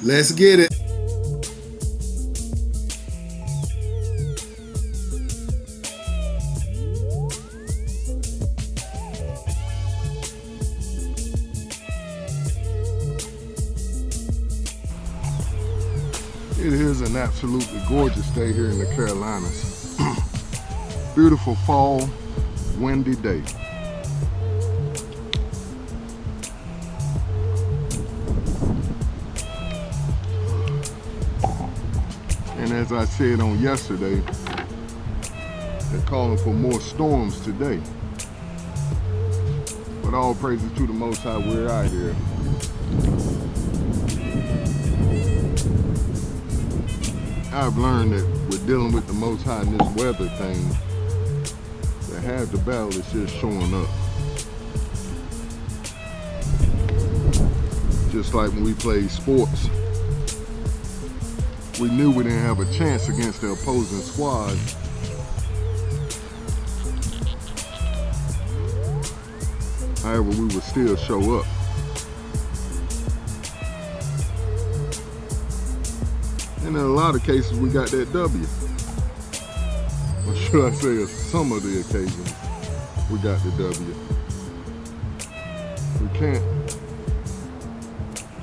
Let's get it. It is an absolutely gorgeous day here in the Carolinas. Beautiful fall, windy day. And as I said on yesterday, they're calling for more storms today. But all praises to the Most High, we're out here. I've learned that we're dealing with the Most High in this weather thing, that half the battle is just showing up. Just like when we played sports, we knew we didn't have a chance against the opposing squad. However, we would still show up. And in a lot of cases, we got that W. Or should I say, some of the occasions, we got the W. We can't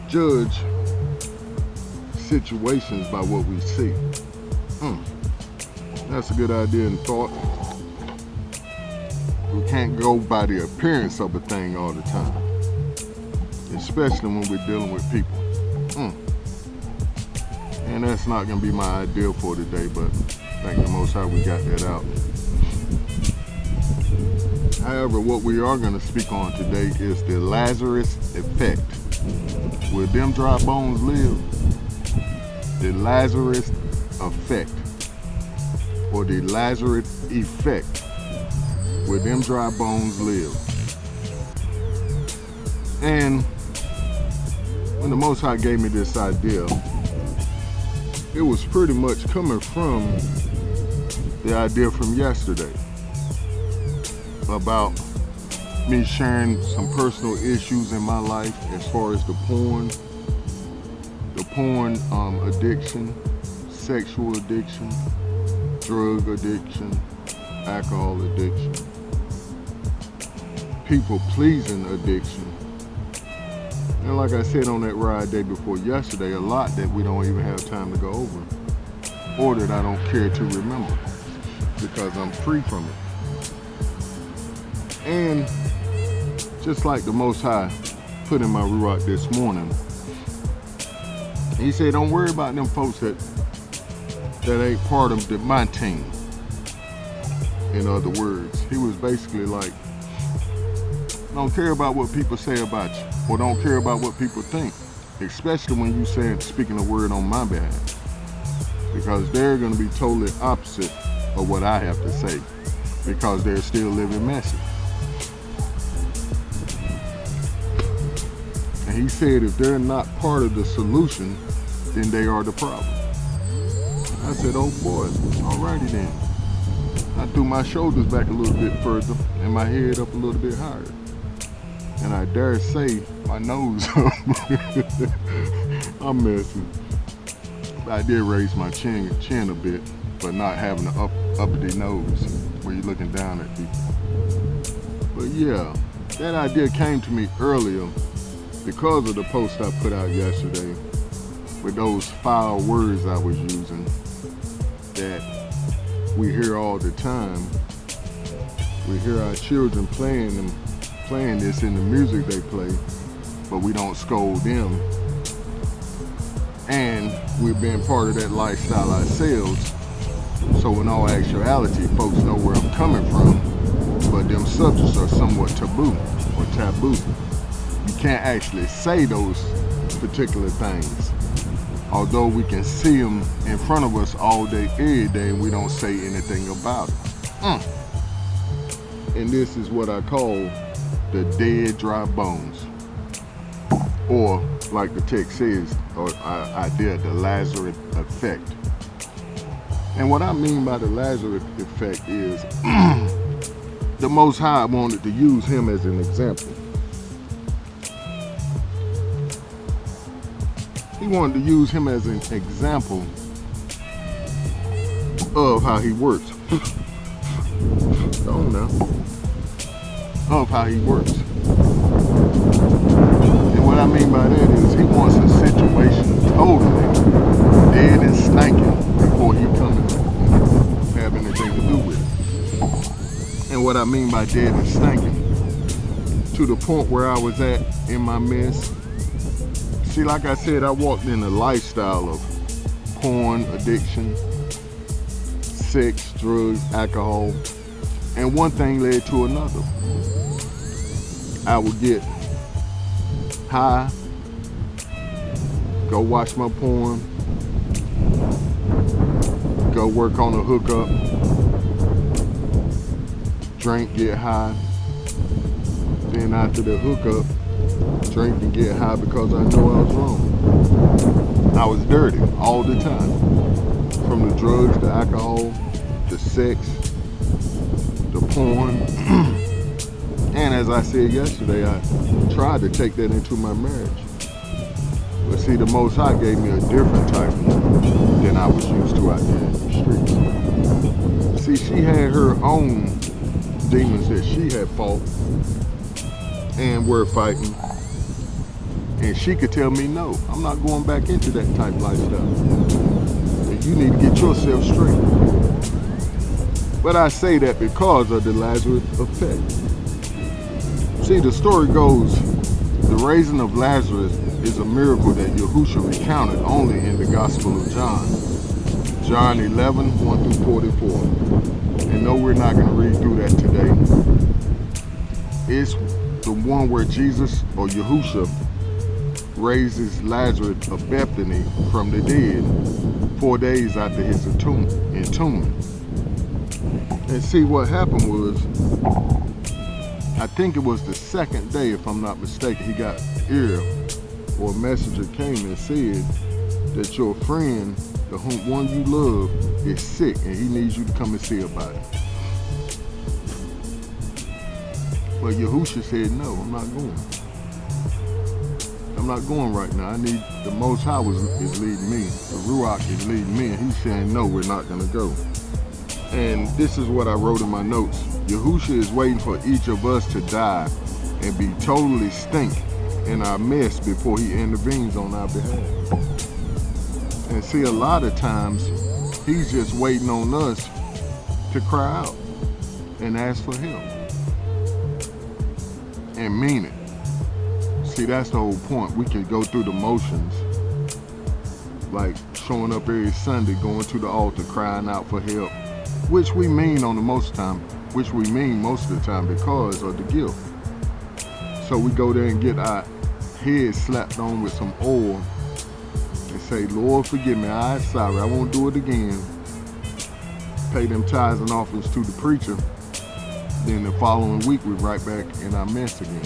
judge situations by what we see. That's a good idea and thought. We can't go by the appearance of a thing all the time, especially when we're dealing with people. And that's not going to be my ideal for today, but thank the Most High we got that out. However, what we are going to speak on today is the Lazarus effect. Will them dry bones live? The Lazarus effect, or the Lazarus effect. Will them dry bones live? And when the Most High gave me this idea, it was pretty much coming from the idea from yesterday about me sharing some personal issues in my life as far as the porn addiction, sexual addiction, drug addiction, alcohol addiction, people pleasing addiction. And like I said on that ride day before yesterday, a lot that we don't even have time to go over, or that I don't care to remember, because I'm free from it. And just like the Most High put in my ruach this morning, he said, don't worry about them folks that ain't part of my team. In other words, he was basically like, don't care about what people say about you, or don't care about what people think, especially when you speaking a word on my behalf, because they're going to be totally opposite of what I have to say, because they're still living messy. And he said if they're not part of the solution, then they are the problem. I said, oh boy, alrighty then. I threw my shoulders back a little bit further and my head up a little bit higher. And I dare say my nose up. I'm messing. I did raise my chin a bit, but not having an uppity nose where you're looking down at people. But yeah, that idea came to me earlier because of the post I put out yesterday with those foul words I was using that we hear all the time. We hear our children playing this in the music they play, but we don't scold them. And we've been part of that lifestyle ourselves. So in all actuality, folks know where I'm coming from, but them subjects are somewhat taboo or taboo. You can't actually say those particular things. Although we can see them in front of us all day, every day, and we don't say anything about it. And this is what I call the dead dry bones. Or like the text says, or idea, the Lazarus effect. And what I mean by the Lazarus effect is the Most High wanted to use him as an example. He wanted to use him as an example of how he works. Don't know. Of how he works. And what I mean by that is he wants a situation totally dead and stinking before he comes and have anything to do with it. And what I mean by dead and stinking, to the point where I was at in my mess. See, like I said, I walked in a lifestyle of porn addiction, sex, drugs, alcohol, and one thing led to another. I would get high, go watch my porn, go work on a hookup, drink, get high. Then after the hookup, drink and get high because I know I was wrong. I was dirty all the time. From the drugs, the alcohol, the sex, the porn. And as I said yesterday, I tried to take that into my marriage. But see, the Most High gave me a different type than I was used to out there in the streets. See, she had her own demons that she had fought and were fighting. And she could tell me, no, I'm not going back into that type of lifestyle. And you need to get yourself straight. But I say that because of the Lazarus effect. See, the story goes, the raising of Lazarus is a miracle that Yahushua recounted only in the Gospel of John. John 11, 1 through 44. And no, we're not going to read through that today. It's the one where Jesus, or Yahushua, raises Lazarus of Bethany from the dead 4 days after his entombment. And see, what happened was, I think it was the second day, if I'm not mistaken, he got ear, or a messenger came and said that your friend, the one you love, is sick and he needs you to come and see about it. But Yahushua said, no, I'm not going. I'm not going right now. I need, the Most High is leading me. The Ruach is leading me, and he's saying, no, we're not going to go. And this is what I wrote in my notes. Yahushua is waiting for each of us to die and be totally stink in our mess before he intervenes on our behalf. And see, a lot of times, he's just waiting on us to cry out and ask for help. And mean it. See, that's the whole point. We can go through the motions, like showing up every Sunday, going to the altar, crying out for help, which we mean most of the time because of the guilt. So we go there and get our heads slapped on with some oil and say, Lord, forgive me, I'm sorry, I won't do it again. Pay them tithes and offerings to the preacher. Then the following week, we're right back in our mess again.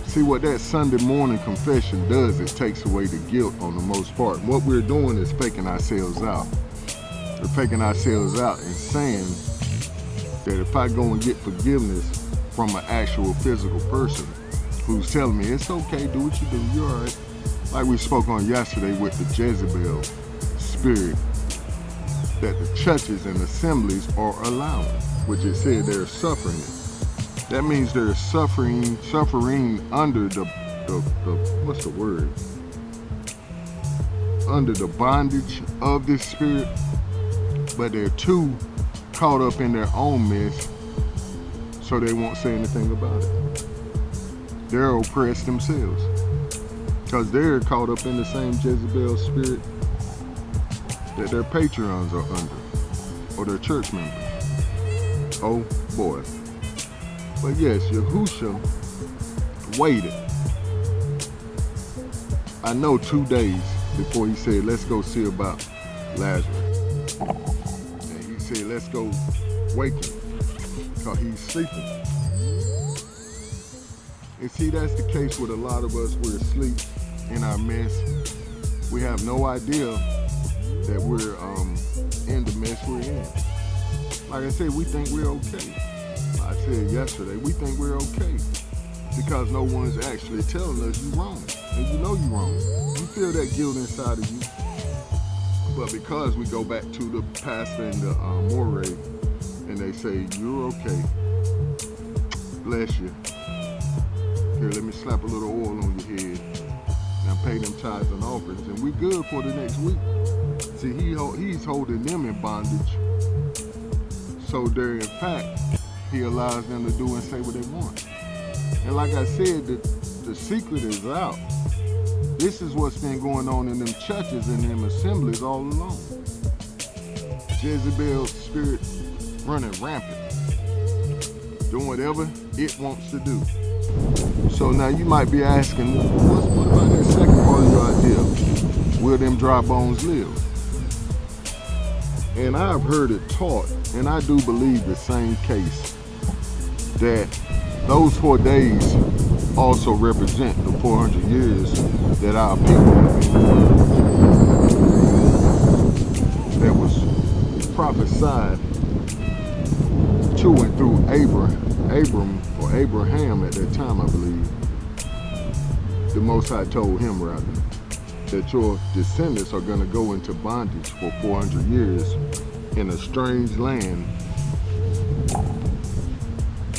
See, what that Sunday morning confession does, it takes away the guilt on the most part. What we're doing is faking ourselves out. We're faking ourselves out and saying that if I go and get forgiveness from an actual physical person who's telling me, it's okay, do what you do, you're all right. Like we spoke on yesterday with the Jezebel spirit that the churches and assemblies are allowing, which it said they're suffering it. That means they're suffering under the what's the word? Under the bondage of this spirit, but they're too caught up in their own mess, so they won't say anything about it. They're oppressed themselves, because they're caught up in the same Jezebel spirit that their patrons are under, or their church members. Oh boy. But yes, Yahushua waited, I know, 2 days before he said, let's go see about Lazarus. And he said, let's go wake him, because he's sleeping. And see, that's the case with a lot of us. We're asleep in our mess. We have no idea that we're in the mess we're in. Like I said, we think we're okay. I said yesterday, we think we're okay because no one's actually telling us you're wrong. and you know you're wrong. You feel that guilt inside of you. But because we go back to the pastor and the moray, and they say, you're okay, bless you. Here, let me slap a little oil on your head. Now pay them tithes and offerings, and we good for the next week. See, he's holding them in bondage. So there, in fact, he allows them to do and say what they want. And like I said, the secret is out. This is what's been going on in them churches and them assemblies all along. Jezebel's spirit running rampant, doing whatever it wants to do. So now you might be asking, what about that second part of your idea? Will them dry bones live? And I've heard it taught, and I do believe the same case, that those 4 days also represent the 400 years that our people have been. That was prophesied to and through Abraham at that time, I believe. The Most High told him, rather, that your descendants are going to go into bondage for 400 years in a strange land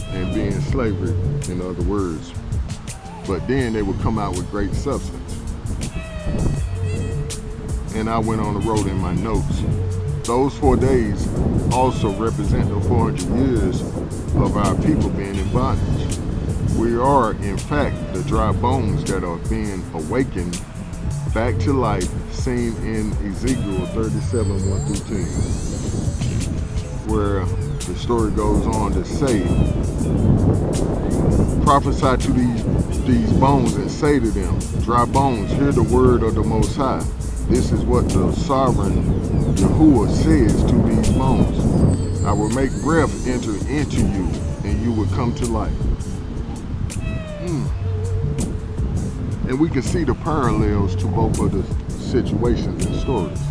and be in slavery, in other words. But then they would come out with great substance. And I went on the road in my notes. Those 4 days also represent the 400 years of our people being in bondage. We are, in fact, the dry bones that are being awakened back to life, seen in Ezekiel 37, 1 through 10, where the story goes on to say, prophesy to these bones and say to them, dry bones, hear the word of the Most High. This is what the sovereign Yahuwah says to these bones. I will make breath enter into you, and you will come to life. And we can see the parallels to both of the situations and stories.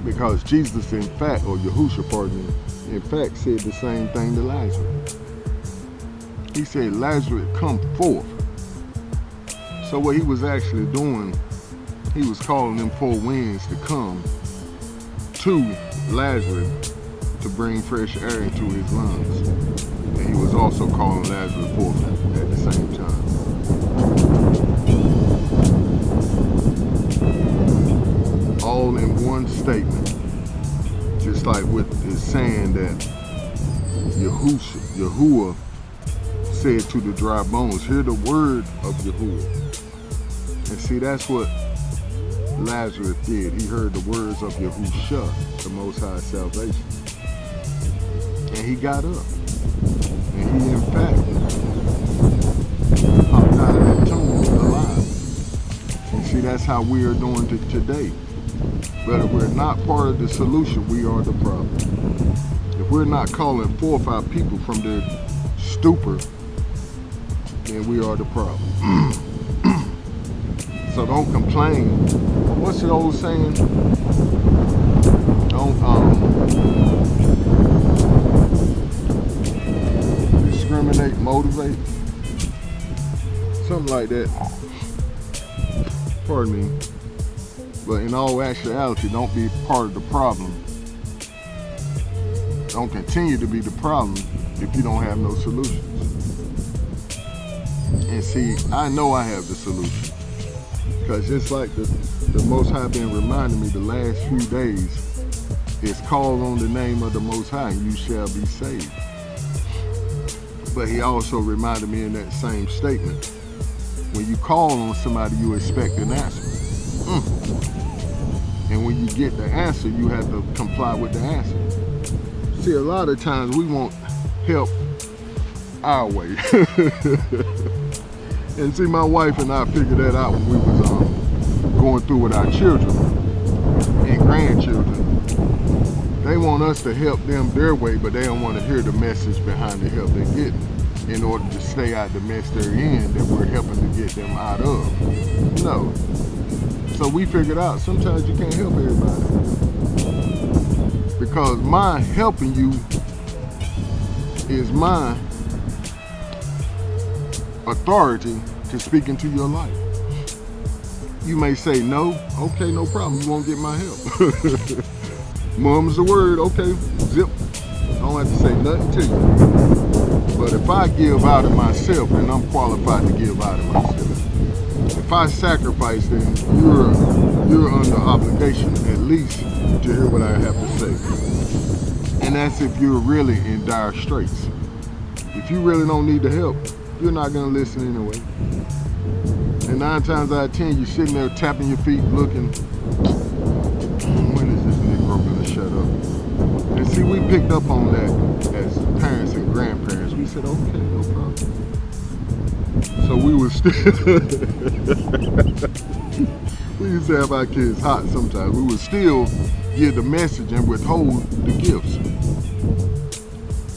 Because Jesus, in fact, or Yahushua, pardon me, in fact said the same thing to Lazarus. He said, Lazarus, come forth. So what he was actually doing, he was calling them 4 winds to come to Lazarus to bring fresh air into his lungs. And he was also calling Lazarus forth at the same time. All in one statement. Just like with it's saying that Yahuwah said to the dry bones, hear the word of Yahuwah. And see, that's what Lazarus did. He heard the words of Yahushua, the Most High salvation. And he got up. And he, in fact, popped out of that tomb alive. And see, that's how we are doing today. But if we're not part of the solution, we are the problem. If we're not calling forth our people from their stupor, then we are the problem. So don't complain. What's the old saying? Don't discriminate, motivate. Something like that. Pardon me. But in all actuality, don't be part of the problem. Don't continue to be the problem if you don't have no solutions. And see, I know I have the solution. Because just like the Most High been reminding me the last few days, is call on the name of the Most High and you shall be saved. But he also reminded me in that same statement, when you call on somebody, you expect an answer. And when you get the answer, you have to comply with the answer. See, a lot of times we want help our way. And see, my wife and I figured that out when we was going through with our children and grandchildren. They want us to help them their way, but they don't want to hear the message behind the help they're getting in order to stay out the mess they're in that we're helping to get them out of. No. So we figured out sometimes you can't help everybody. Because my helping you is my authority to speak into your life. You may say no, okay, no problem, you won't get my help. Mum's the word, okay, zip. I don't have to say nothing to you. But if I give out of myself, then I'm qualified to give out of myself. If I sacrifice, then you're under obligation at least to hear what I have to say. And that's if you're really in dire straits. If you really don't need the help, you're not gonna listen anyway. And 9 times out of 10, you're sitting there tapping your feet, looking, when is this Negro gonna shut up? And see, we picked up on that as parents and grandparents. We said, okay, no problem. So we were still, we used to have our kids hot sometimes. We would still give the message and withhold the gifts.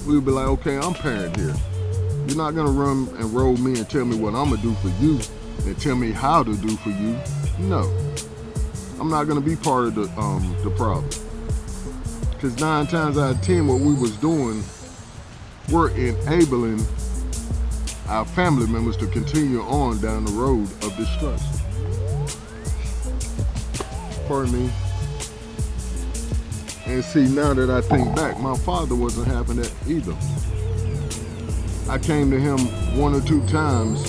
We would be like, okay, I'm parent here. You're not gonna run and roll me and tell me what I'm gonna do for you and tell me how to do for you. No, I'm not gonna be part of the problem. Because 9 times out of 10, what we was doing, we're enabling our family members to continue on down the road of destruction. Pardon me. And see, now that I think back, my father wasn't having that either. I came to him 1 or 2 times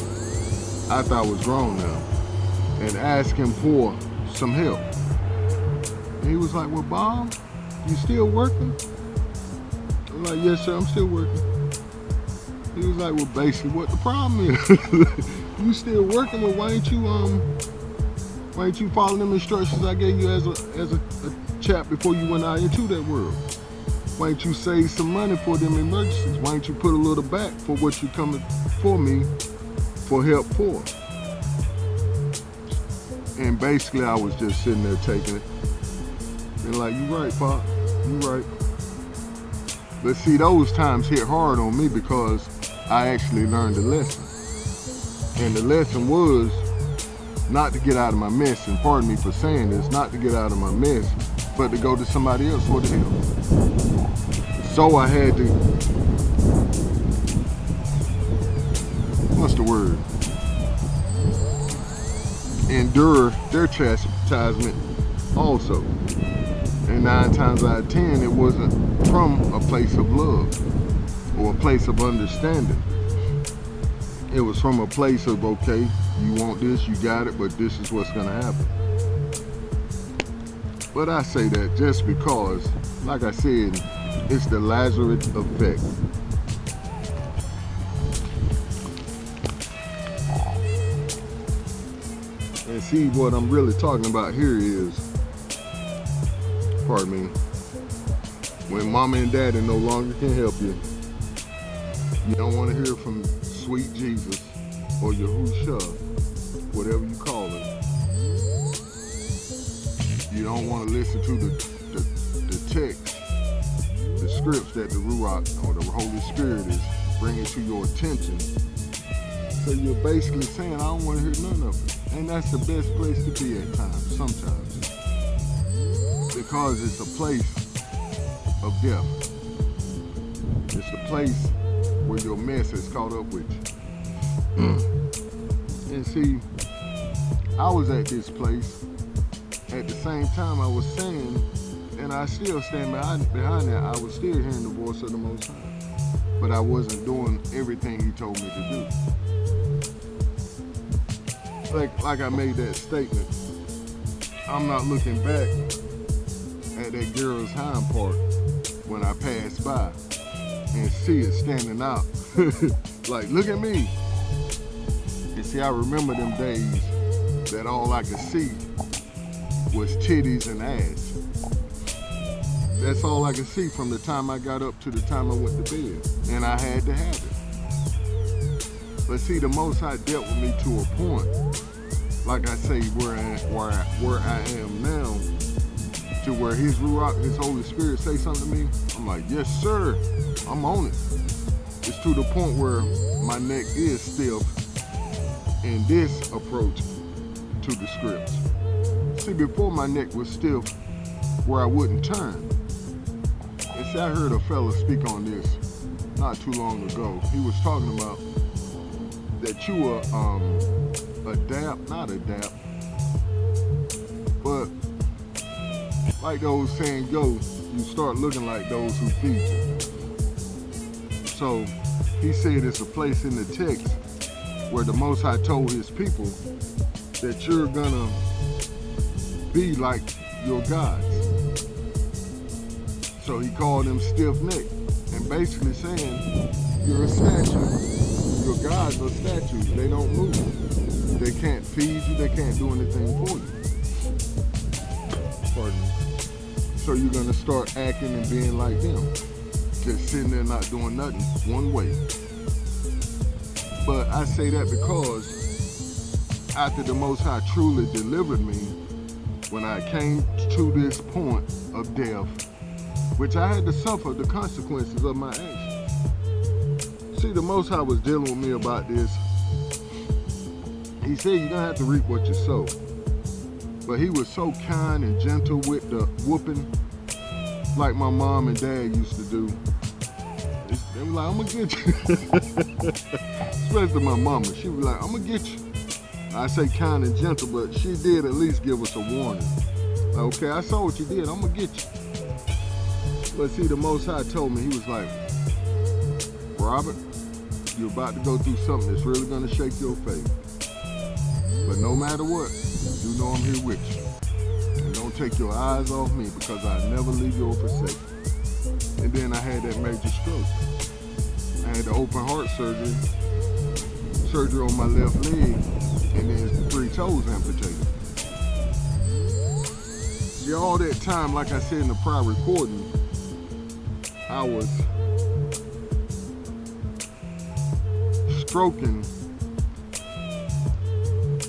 after I was grown now and asked him for some help. And he was like, well, Bob, you still working? I'm like, yes, sir, I'm still working. He was like, well, basically, what the problem is? You still working? Well, why ain't you following them instructions I gave you as a chap before you went out into that world? Why ain't you save some money for them emergencies? Why ain't you put a little back for what you coming for me for help for? And basically, I was just sitting there taking it. And like, you right, Pop, you right. But see, those times hit hard on me because I actually learned a lesson. And the lesson was not to get out of my mess, and pardon me for saying this, not to get out of my mess, but to go to somebody else for the help. So I had to, what's the word? Endure their chastisement also. And 9 times out of 10, it wasn't from a place of love or a place of understanding. It was from a place of, okay, you want this, you got it, but this is what's gonna happen. But I say that just because, like I said, it's the Lazarus effect. And see, what I'm really talking about here is, pardon me, when mama and daddy no longer can help you, you don't want to hear from sweet Jesus or Yahusha, whatever you call it. You don't want to listen to the text, the scripts that the Ruach or the Holy Spirit is bringing to your attention. So you're basically saying, I don't want to hear none of it. And that's the best place to be at times, sometimes. Because it's a place of death. It's a place where your mess has caught up with you. And see, I was at this place at the same time I was saying, and I still stand behind that, I was still hearing the voice of the Most High. But I wasn't doing everything He told me to do. Like I made that statement, I'm not looking back at that girl's hind part when I pass by and see it standing out. Like, look at me. And see, I remember them days that all I could see was titties and ass. That's all I could see from the time I got up to the time I went to bed. And I had to have it. But see, the Most High dealt with me to a point, like I say, where I am now, to where His Ruach, His Holy Spirit say something to me, I'm like, yes, sir, I'm on it. It's to the point where my neck is stiff in this approach to the scripts. See, before my neck was stiff where I wouldn't turn. And see, I heard a fella speak on this not too long ago. He was talking about that you will not adapt, but like those saying go, you start looking like those who feed you. So he said it's a place in the text where the Most High told his people that you're gonna be like your gods. So he called them stiff-necked and basically saying you're a statue. Your gods are statues. They don't move. They can't feed you. They can't do anything for you. Pardon me. So you're gonna start acting and being like them. Just sitting there not doing nothing, one way. But I say that because after the Most High truly delivered me, when I came to this point of death, which I had to suffer the consequences of my actions. See, the Most High was dealing with me about this. He said you're gonna have to reap what you sow. But he was so kind and gentle with the whooping, like my mom and dad used to do. They were like, I'm gonna get you. Especially my mama. She was like, I'm gonna get you. I say kind and gentle, but she did at least give us a warning. Like, okay, I saw what you did, I'm gonna get you. But see, the Most High told me, he was like, Robert, you're about to go through something that's really gonna shake your faith. But no matter what, you know I'm here with you. And don't take your eyes off me because I never leave you or forsake you. And then I had that major stroke. I had the open heart surgery on my left leg, and then 3 toes amputated. See, all that time, like I said in the prior recording, I was stroking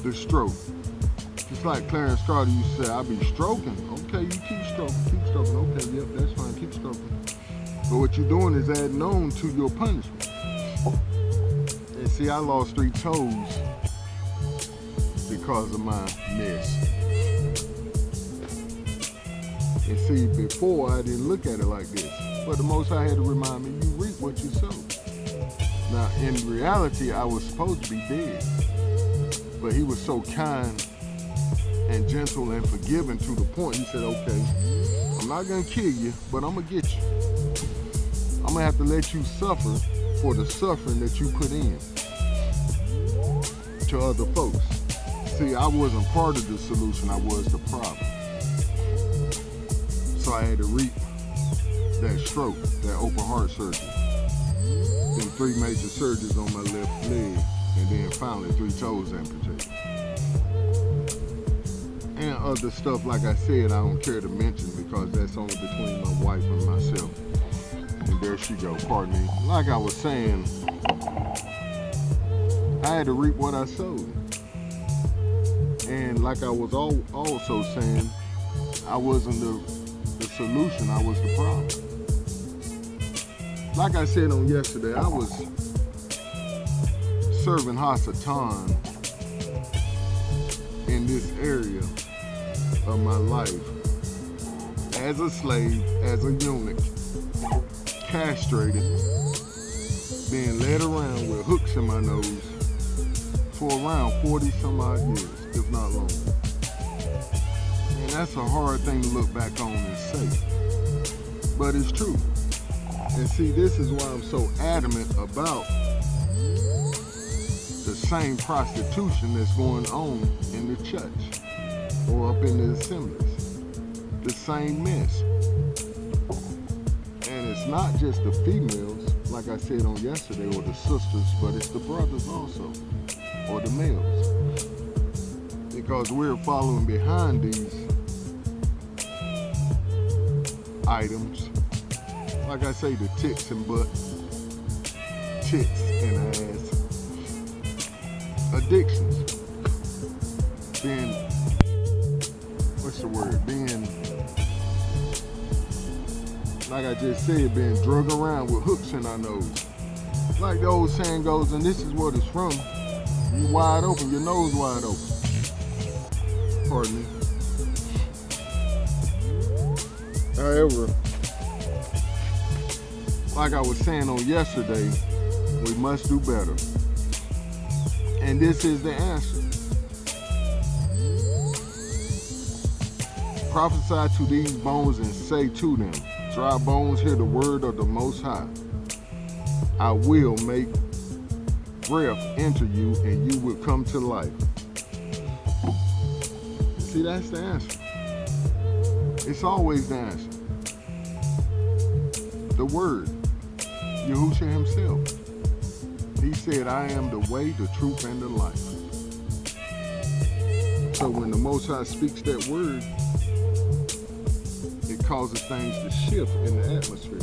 the stroke. Just like Clarence Carter used to say, I'll be stroking. Okay, you keep stroking. Okay, yep, that's fine, keep stroking. But what you're doing is adding on to your punishment. And see, I lost 3 toes because of my mess. And see, before I didn't look at it like this. But the Most High had to remind me, you reap what you sow. Now, in reality, I was supposed to be dead. But he was so kind and gentle and forgiving to the point, he said, okay, I'm not gonna kill you, but I'm gonna get you. I'm gonna have to let you suffer for the suffering that you put in to other folks. See, I wasn't part of the solution, I was the problem. So I had to reap that stroke, that open heart surgery. Then 3 major surgeries on my left leg, and then finally 3 toes amputated. And other stuff, like I said, I don't care to mention because that's only between my wife and myself. And there she go, pardon me. Like I was saying, I had to reap what I sowed. And like I was also saying, I wasn't the solution, I was the problem. Like I said on yesterday, I was serving Hasatan in this area of my life as a slave, as a eunuch, castrated, being led around with hooks in my nose for around 40 some odd years, if not longer. And that's a hard thing to look back on and say, but it's true. And see, this is why I'm so adamant about the same prostitution that's going on in the church or up in the assemblies. The same mess. And it's not just the females, like I said on yesterday, or the sisters, but it's the brothers also, or the males. Because we're following behind these items. Like I say, the tits and butt, tits and ass, addictions, being, like I just said, being drug around with hooks in our nose. Like the old saying goes, and this is what it's from, you wide open, your nose wide open. Pardon me. However, like I was saying on yesterday, we must do better. And this is the answer. Prophesy to these bones and say to them, dry bones, hear the word of the Most High. I will make breath enter you, and you will come to life. See, that's the answer. It's always the answer. The word, Yahushua himself. He said, I am the way, the truth, and the life. So when the Most High speaks that word, it causes things to shift in the atmosphere.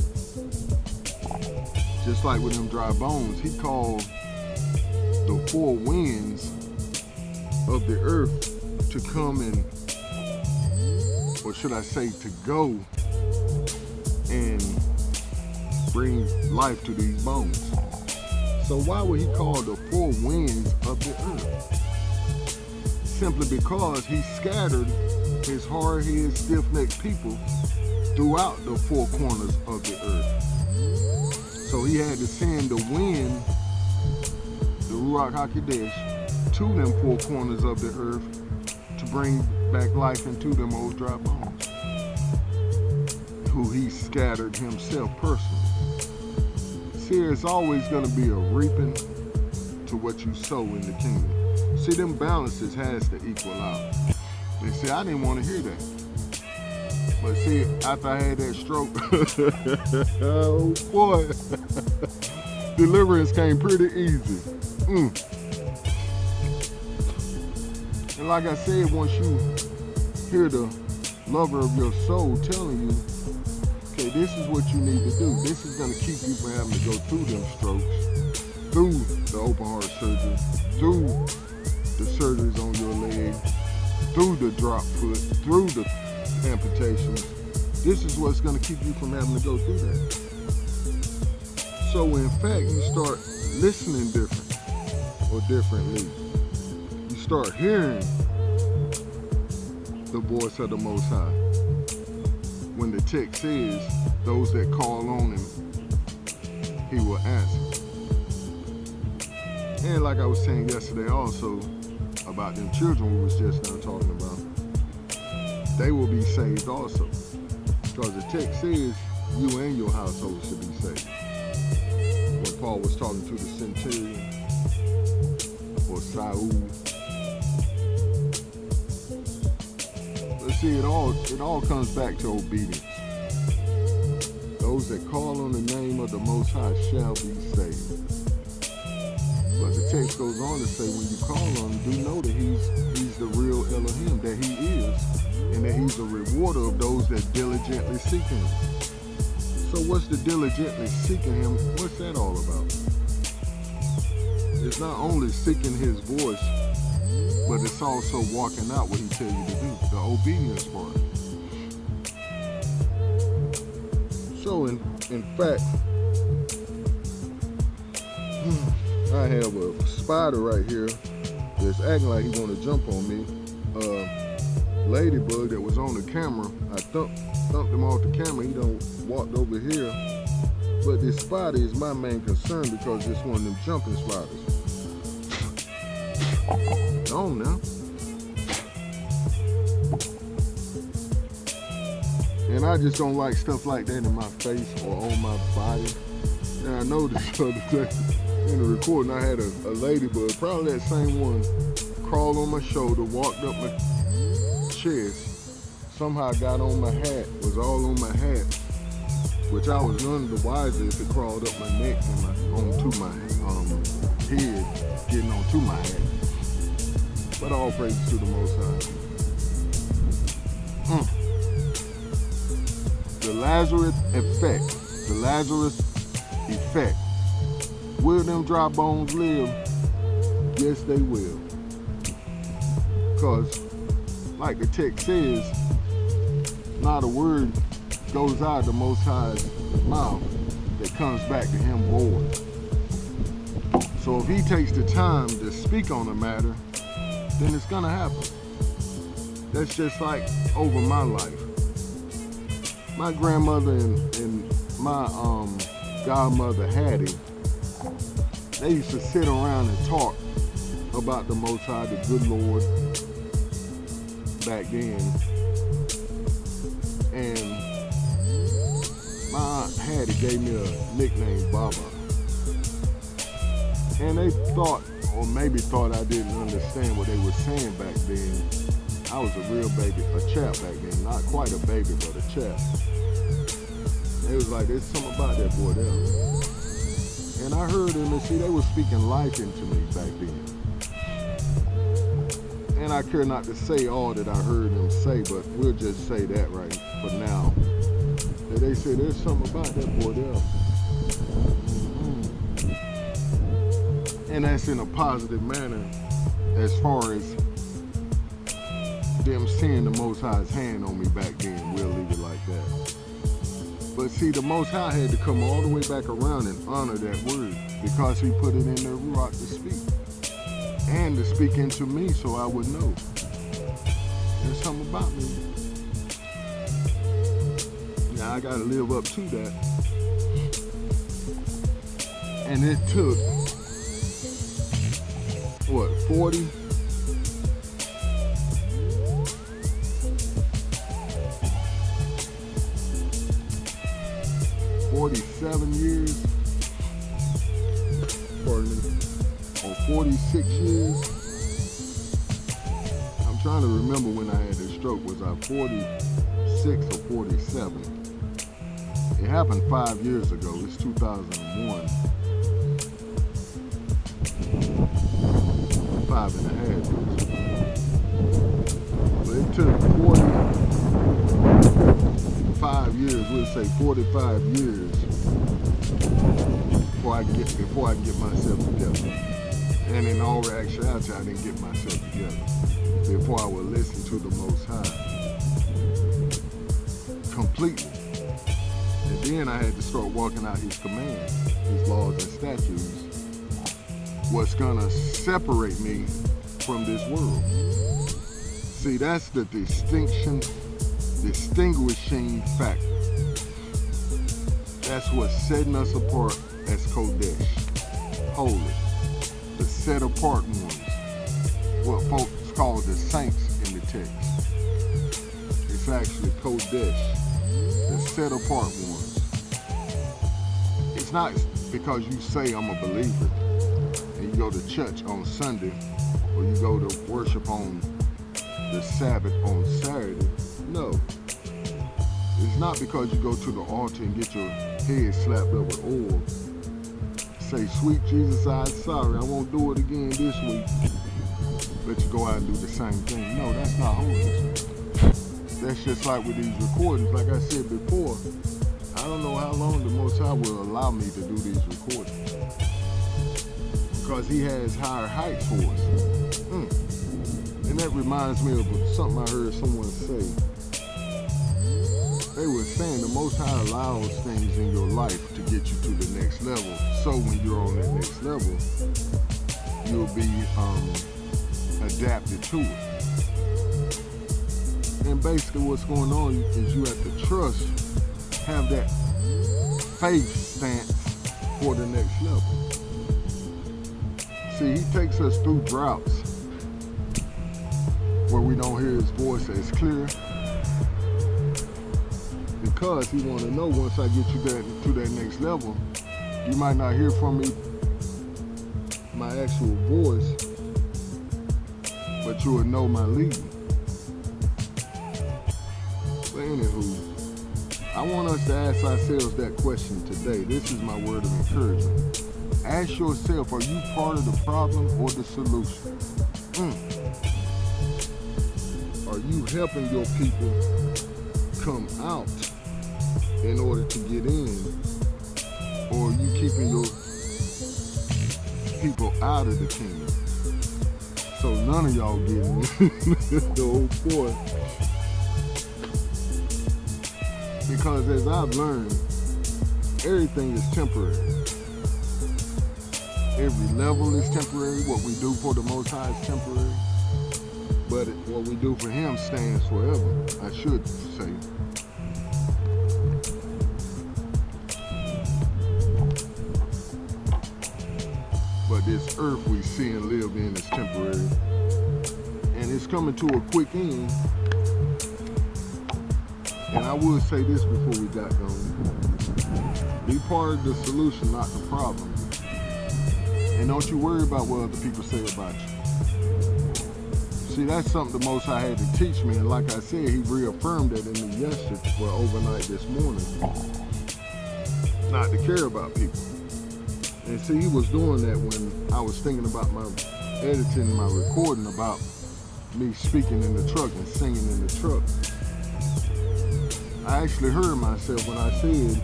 Just like with them dry bones, he called the four winds of the earth to come and, or should I say, to go and bring life to these bones. So why would he call the four winds of the earth? Simply because he scattered his hard-headed, stiff-necked people throughout the four corners of the earth. So he had to send the wind, the Ruach HaKodesh, to them four corners of the earth to bring back life into them old dry bones, who he scattered himself personally. See, it's always going to be a reaping to what you sow in the kingdom. See, them balances has to equal out. They say, I didn't want to hear that. But see, after I had that stroke, oh boy, deliverance came pretty easy. And like I said, once you hear the lover of your soul telling you, okay, this is what you need to do. This is going to keep you from having to go through them strokes, through the open heart surgery, through the surgeries on your leg, through the drop foot, through the amputations. This is what's going to keep you from having to go through that. So in fact, you start listening different or differently. You start hearing the voice of the Most High. When the text says, those that call on him, he will answer. And like I was saying yesterday also about them children we was just now talking about, they will be saved also. Because the text says you and your household should be saved. When Paul was talking to the centurion or Saul. But see, it all comes back to obedience. Those that call on the name of the Most High shall be saved. But the text goes on to say, when you call on him, do know that he's the real Elohim, that he is, and that he's a rewarder of those that diligently seek him. So what's the diligently seeking him? What's that all about? It's not only seeking his voice, but it's also walking out what he tells you to do, the obedience part. So in fact, I have a spider right here that's acting like he want to jump on me. Ladybug that was on the camera, I thumped him off the camera. He done walked over here. But this spider is my main concern because it's one of them jumping spiders. On now. And I just don't like stuff like that in my face or on my body. And I noticed the other day in the recording, I had a ladybug, probably that same one, crawled on my shoulder, walked up my chest, somehow got on my hat, was all on my hat, which I was none the wiser if it crawled up my neck and onto my head, getting onto my hat. But all praises to the Most High. The Lazarus effect. The Lazarus effect. Will them dry bones live? Yes, they will. Because, like the text says, not a word goes out of the Most High's mouth that comes back to him void. So if he takes the time to speak on the matter, then it's gonna happen. That's just like over my life. My grandmother and my godmother Hattie, they used to sit around and talk about the Most High, the good Lord, back then. And my Aunt Hattie gave me a nickname, Baba. And they thought, or maybe thought I didn't understand what they were saying back then. I was a real baby, a chap back then. Not quite a baby, but a chap. They was like, there's something about that boy there. And I heard them, and see, they were speaking life into me back then. And I care not to say all that I heard them say, but we'll just say that right for now. And they said, there's something about that boy there. And that's in a positive manner as far as them seeing the Most High's hand on me back then. We'll leave it like that. But see, the Most High had to come all the way back around and honor that word because he put it in the Ruach to speak. And to speak into me so I would know. There's something about me. Now I gotta live up to that. And it took, what, 40? 47 years, pardon me, or 46 years. I'm trying to remember when I had this stroke. Was I 46 or 47? It happened 5 years ago. It's 2001. 5.5 years ago. But it took 45 years, we'll say 45 years before I can get myself together. And in all actuality, I didn't get myself together before I would listen to the Most High completely. And then I had to start walking out his commands, his laws and statutes, what's gonna separate me from this world. See, that's the distinguishing factor. That's what's setting us apart as Kodesh, holy, the set apart ones, what folks call the saints in the text. It's actually Kodesh, the set apart ones. It's not because you say I'm a believer and you go to church on Sunday or you go to worship on the Sabbath on Saturday. No. It's not because you go to the altar and get your head slapped up with oil. Say, sweet Jesus, I'm sorry, I won't do it again this week. But you go out and do the same thing. No, that's not holiness. That's just like with these recordings. Like I said before, I don't know how long the Most High will allow me to do these recordings. Because he has higher heights for us. And that reminds me of something I heard someone say. They were saying the Most High allows things in your life to get you to the next level. So when you're on that next level, you'll be adapted to it. And basically what's going on is you have to trust, have that faith stance for the next level. See, he takes us through droughts where we don't hear his voice as clear. Because he want to know once I get you to that next level, you might not hear from me my actual voice, but you will know my leading. But anywho, I want us to ask ourselves that question today. This is my word of encouragement. Ask yourself, are you part of the problem or the solution? Are you helping your people come out in order to get in, or are you keeping your people out of the kingdom? So none of y'all get in. The old boy. Because as I've learned, everything is temporary. Every level is temporary. What we do for the Most High is temporary. But what we do for him stands forever, I should say. But but this earth we see and live in is temporary. And it's coming to a quick end. And I would say this before we got going. Be part of the solution, not the problem. And don't you worry about what other people say about you. See, that's something the Most High had to teach me. And like I said, he reaffirmed that in me yesterday, well, overnight this morning. Not to care about people. And see, he was doing that when I was thinking about my editing, my recording about me speaking in the truck and singing in the truck. I actually heard myself when I said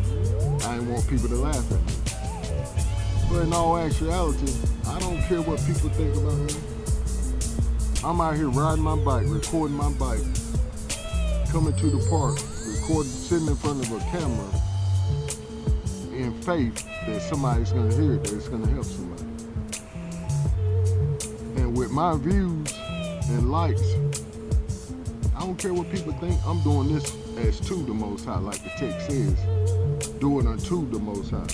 I didn't want people to laugh at me. But in all actuality, I don't care what people think about me. I'm out here riding my bike, recording my bike, coming to the park, recording, sitting in front of a camera in faith that somebody's gonna hear it, that it's gonna help somebody. And with my views and likes, I don't care what people think. I'm doing this as to the Most High, like the text says, do it unto the Most High.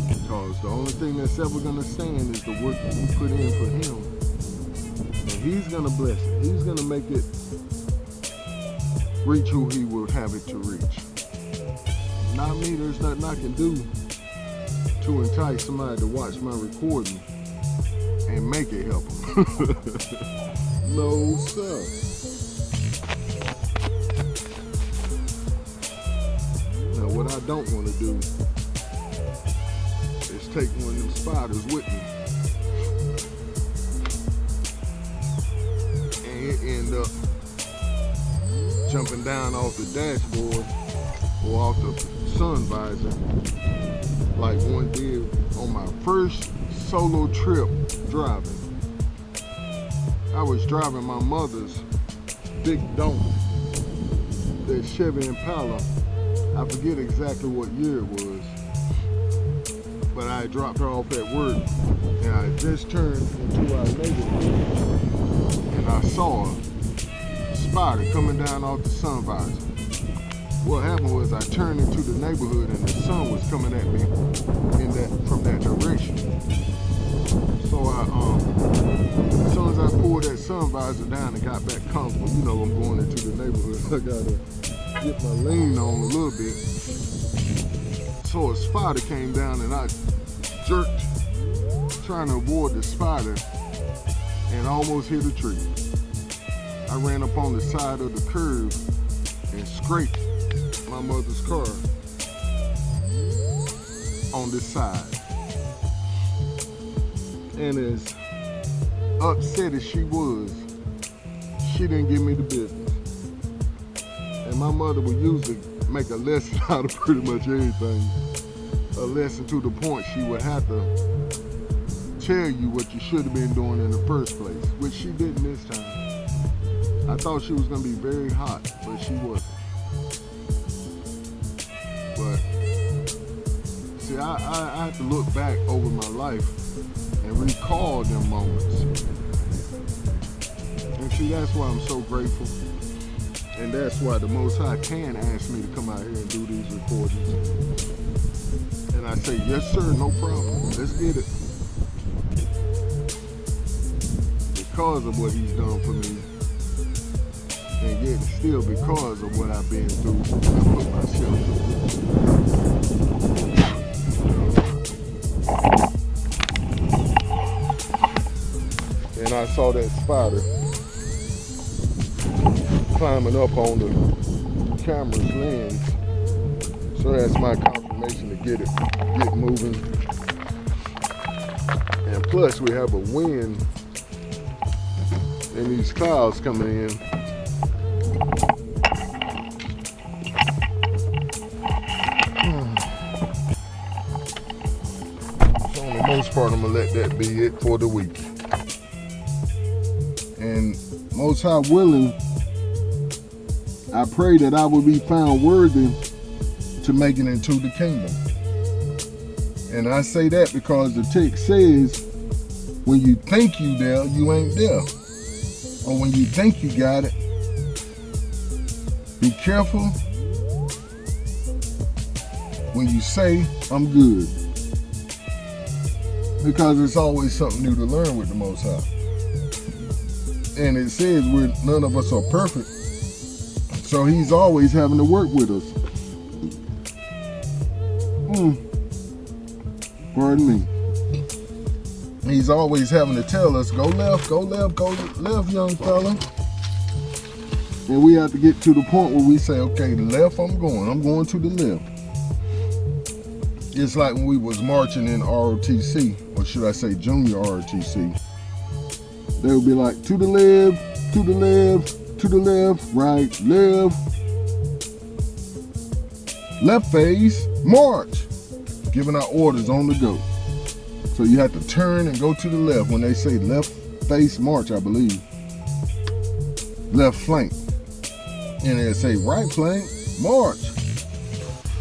Because the only thing that's ever gonna stand is the work that we put in for him. And he's gonna bless it. He's gonna make it reach who he will have it to reach. Not me. There's nothing I can do to entice somebody to watch my recording and make it help them. No, sir. Now, what I don't want to do is take one of them spiders with me and it end up jumping down off the dashboard or off the sun visor like one did on my first solo trip driving. I was driving my mother's big donkey, that Chevy Impala. I forget exactly what year it was, but I dropped her off at work and I just turned into our neighborhood and I saw a spider coming down off the sun visor. What happened was I turned into the neighborhood and the sun was coming at me from that direction. So as soon as I pulled that sun visor down and got back comfortable, you know I'm going into the neighborhood, I gotta get my lean on a little bit. So a spider came down and I jerked, trying to avoid the spider, and almost hit a tree. I ran up on the side of the curb and scraped my mother's car on this side. And as upset as she was, she didn't give me the business. And my mother would usually make a lesson out of pretty much everything. A lesson to the point she would have to tell you what you should have been doing in the first place, which she didn't this time. I thought she was gonna be very hot, but she wasn't. But see, I have to look back over my life and recall them moments. And see, that's why I'm so grateful. And that's why the Most High can ask me to come out here and do these recordings. And I say, yes sir, no problem, let's get it. Because of what he's done for me. And yet still because of what I've been through, I put myself through. And I saw that spider climbing up on the camera's lens. So that's my confirmation to get moving. And plus we have a wind and these clouds coming in. So on the most part, I'm gonna let that be it for the week. And Most High willing, I pray that I will be found worthy to make it into the kingdom. And I say that because the text says, when you think you there, you ain't there. Or when you think you got it, be careful when you say, I'm good. because it's always something new to learn with the Most High. And it says none of us are perfect, so he's always having to work with us. Pardon me. He's always having to tell us, go left, go left, go left, young fella. And we have to get to the point where we say, okay, left, I'm going to the left. It's like when we was marching in ROTC, or should I say junior ROTC. They would be like, to the left, to the left, to the left, right, left. Left face, march. Giving out orders on the go. So you have to turn and go to the left when they say left face march, I believe. Left flank. And they say right flank, march.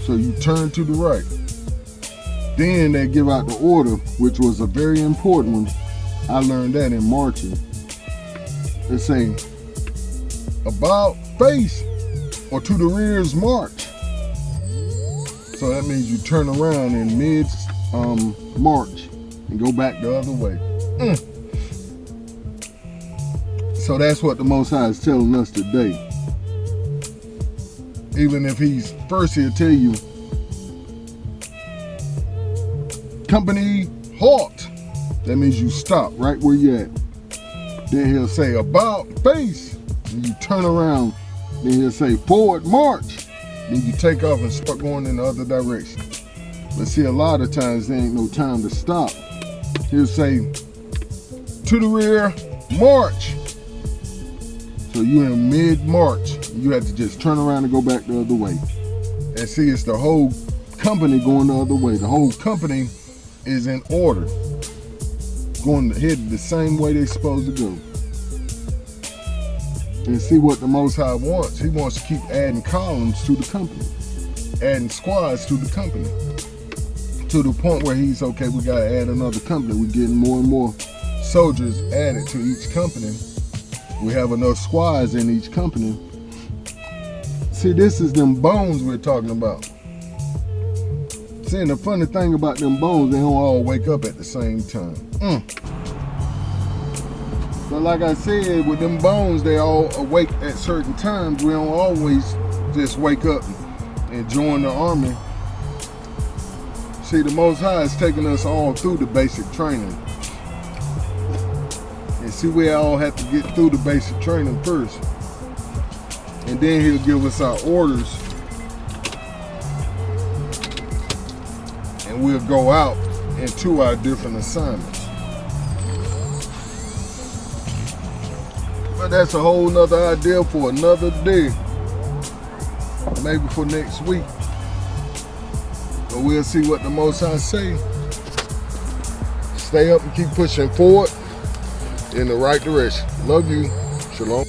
So you turn to the right. Then they give out the order, which was a very important one. I learned that in marching. They say about face or to the rear's march. So that means you turn around in mid march and go back the other way. So that's what the Most High is telling us today. Even if he's first, he'll tell you, company halt. That means you stop right where you're at. Then he'll say about face, and you turn around. Then he'll say forward march. Then you take off and start going in the other direction. But see, a lot of times there ain't no time to stop. He'll say to the rear march. So you're in mid-march. You have to just turn around and go back the other way. And see, it's the whole company going the other way. The whole company is in order, going headed the same way they're supposed to go. And see what the Most High wants. He wants to keep adding columns to the company, adding squads to the company, to the point where he's, okay, we gotta add another company. We're getting more and more soldiers added to each company. We have enough squads in each company. See, this is them bones we're talking about. See, and the funny thing about them bones, they don't all wake up at the same time. But like I said, with them bones, they all awake at certain times. We don't always just wake up and join the army. See, the Most High is taking us all through the basic training. And see, we all have to get through the basic training first. And then he'll give us our orders. And we'll go out into our different assignments. But that's a whole nother idea for another day. Maybe for next week. But we'll see what the Most High say. Stay up and keep pushing forward in the right direction. Love you. Shalom.